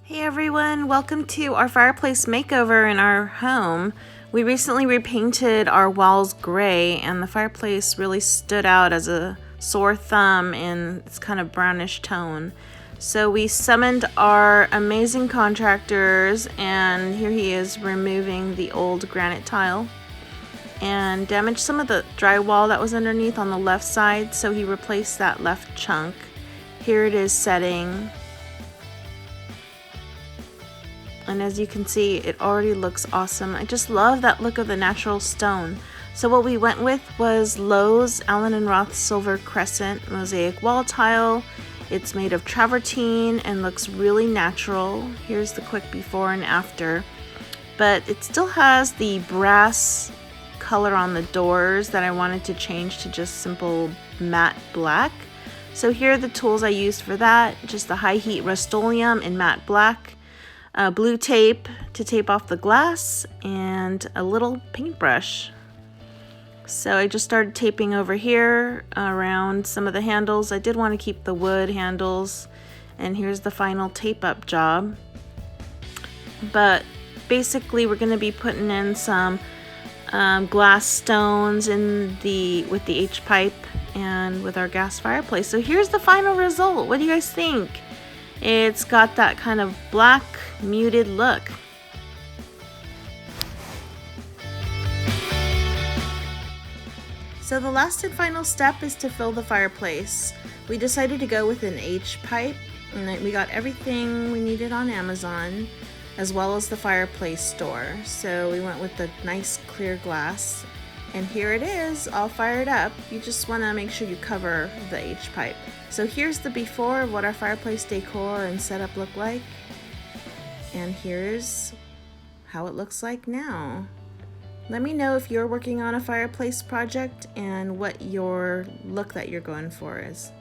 Hey everyone, welcome to our fireplace makeover in our home. We recently repainted our walls gray and the fireplace really stood out as a sore thumb in its kind of brownish tone. So we summoned our amazing contractors and here he is removing the old granite tile and damaged some of the drywall that was underneath on the left side, so he replaced that left chunk. Here it is setting. And as you can see, it already looks awesome. I just love that look of the natural stone. So what we went with was Lowe's Allen & Roth Silver Crescent Mosaic Wall Tile. It's made of travertine and looks really natural. Here's the quick before and after. But it still has the brass color on the doors that I wanted to change to just simple matte black. So here are the tools I used for that. Just the high heat Rust-Oleum in matte black. Blue tape to tape off the glass, and a little paintbrush. So I just started taping over here around some of the handles. I did want to keep the wood handles, and here's the final tape up job. But basically we're going to be putting in some glass stones with the H-pipe and with our gas fireplace. So here's the final result. What do you guys think? It's got that kind of black muted look. So the last and final step is to fill the fireplace. We decided to go with an H-pipe, and we got everything we needed on Amazon, as well as the fireplace store. So we went with the nice clear glass, and here it is, all fired up. You just want to make sure you cover the H-pipe. So here's the before of what our fireplace decor and setup look like. And here's how it looks like now. Let me know if you're working on a fireplace project and what your look that you're going for is.